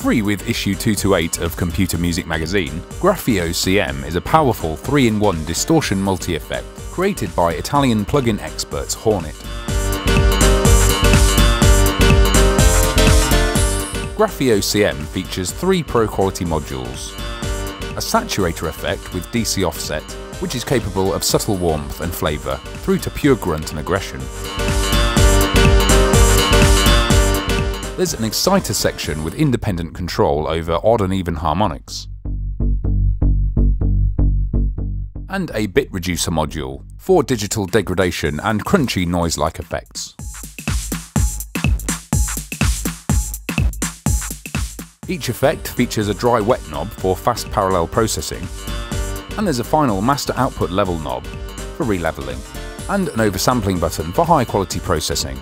Free with issue 228 of Computer Music Magazine, Graffio CM is a powerful 3-in-1 distortion multi-effect created by Italian plugin experts HoRNet. Graffio CM features 3 pro-quality modules. A saturator effect with DC offset, which is capable of subtle warmth and flavour through to pure grunt and aggression. There's an exciter section with independent control over odd and even harmonics. And a bit reducer module for digital degradation and crunchy noise-like effects. Each effect features a dry-wet knob for fast parallel processing, and there's a final master output level knob for releveling, and an oversampling button for high-quality processing.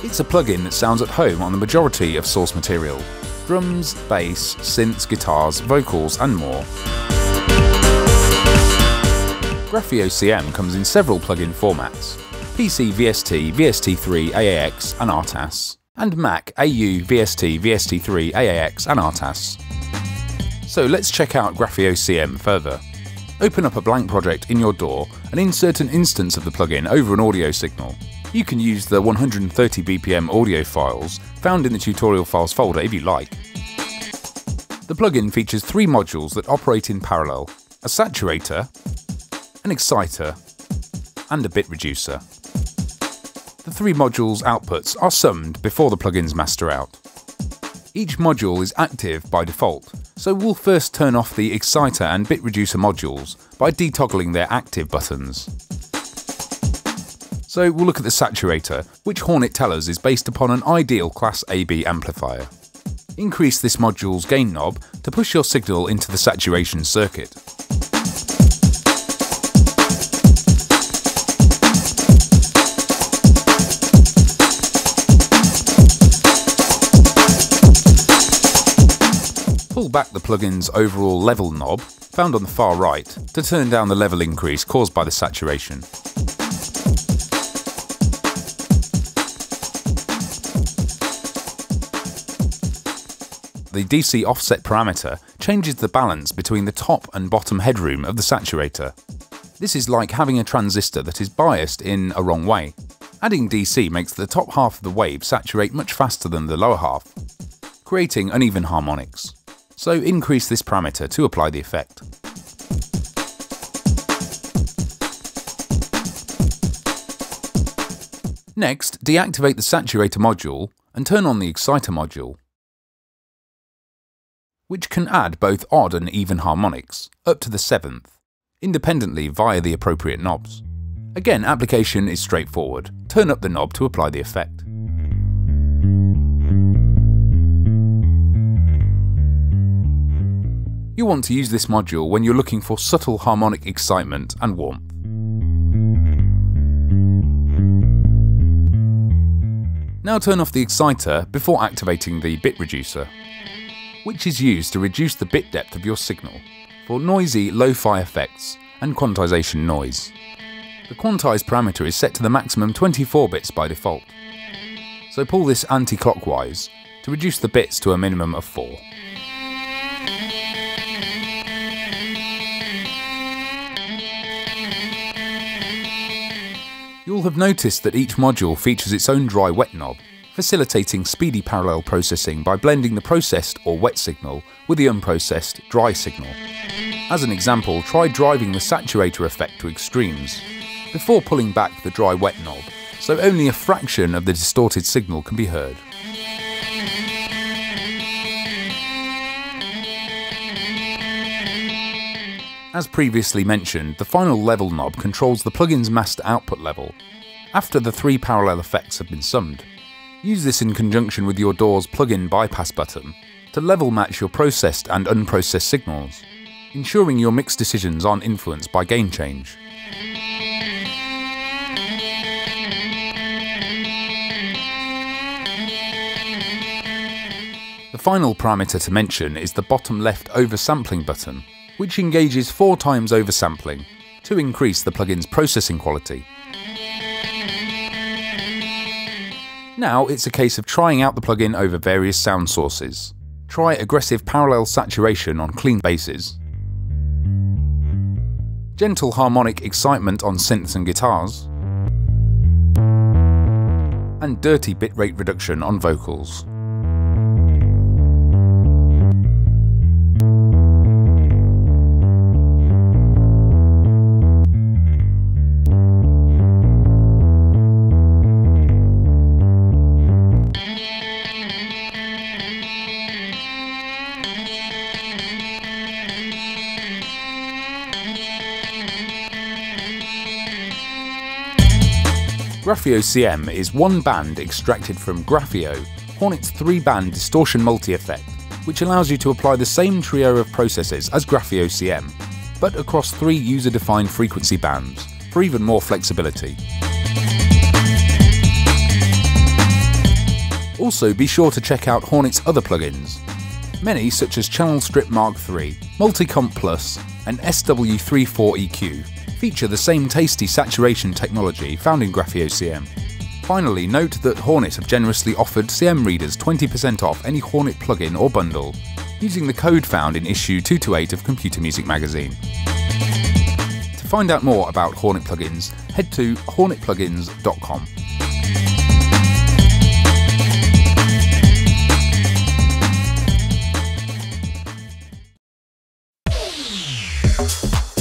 It's a plugin that sounds at home on the majority of source material: drums, bass, synths, guitars, vocals, and more. Graffio CM comes in several plugin formats: PC VST, VST3, AAX, and RTAS, and Mac AU, VST, VST3, AAX, and RTAS. So let's check out Graffio CM further. Open up a blank project in your DAW and insert an instance of the plugin over an audio signal. You can use the 130 BPM audio files found in the tutorial files folder if you like. The plugin features 3 modules that operate in parallel: a saturator, an exciter, and a bit reducer. The 3 modules' outputs are summed before the plugins master out. Each module is active by default, so we'll first turn off the exciter and bit reducer modules by detoggling their active buttons. So we'll look at the saturator, which HoRNet tell us is based upon an ideal Class AB amplifier. Increase this module's gain knob to push your signal into the saturation circuit. Pull back the plugin's overall level knob, found on the far right, to turn down the level increase caused by the saturation. The DC offset parameter changes the balance between the top and bottom headroom of the saturator. This is like having a transistor that is biased in a wrong way. Adding DC makes the top half of the wave saturate much faster than the lower half, creating uneven harmonics. So increase this parameter to apply the effect. Next, deactivate the saturator module and turn on the exciter module, which can add both odd and even harmonics, up to the 7th, independently via the appropriate knobs. Again, application is straightforward. Turn up the knob to apply the effect. You want to use this module when you're looking for subtle harmonic excitement and warmth. Now turn off the exciter before activating the bit reducer, which is used to reduce the bit depth of your signal for noisy lo-fi effects and quantization noise. The quantize parameter is set to the maximum 24 bits by default, so pull this anti-clockwise to reduce the bits to a minimum of 4. You'll have noticed that each module features its own dry-wet knob, facilitating speedy parallel processing by blending the processed or wet signal with the unprocessed dry signal. As an example, try driving the saturator effect to extremes, before pulling back the dry-wet knob, so only a fraction of the distorted signal can be heard. As previously mentioned, the final level knob controls the plugin's master output level, after the 3 parallel effects have been summed. Use this in conjunction with your DAW's plugin bypass button to level match your processed and unprocessed signals, ensuring your mix decisions aren't influenced by gain change. The final parameter to mention is the bottom left oversampling button, which engages 4 times oversampling to increase the plugin's processing quality. Now it's a case of trying out the plugin over various sound sources. Try aggressive parallel saturation on clean basses, gentle harmonic excitement on synths and guitars, and dirty bitrate reduction on vocals. Graffio CM is one band extracted from Graffio, HoRNet's 3-band distortion multi-effect, which allows you to apply the same trio of processes as Graffio CM, but across 3 user-defined frequency bands, for even more flexibility. Also, be sure to check out HoRNet's other plugins. Many, such as Channel Strip Mark III, Multicomp Plus, and SW34EQ, feature the same tasty saturation technology found in Graffio CM. Finally, note that HoRNet have generously offered CM readers 20% off any HoRNet plugin or bundle, using the code found in issue 228 of Computer Music Magazine. To find out more about HoRNet plugins, head to hornetplugins.com.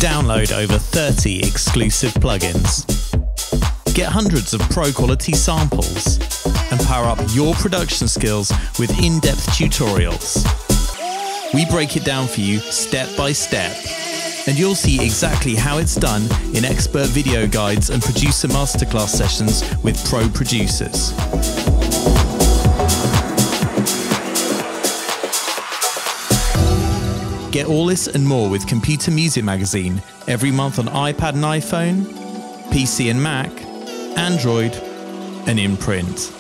Download over 30 exclusive plugins. Get hundreds of pro-quality samples and power up your production skills with in-depth tutorials. We break it down for you step by step, and you'll see exactly how it's done in expert video guides and producer masterclass sessions with pro producers. Get all this and more with Computer Music Magazine every month on iPad and iPhone, PC and Mac, Android, and in print.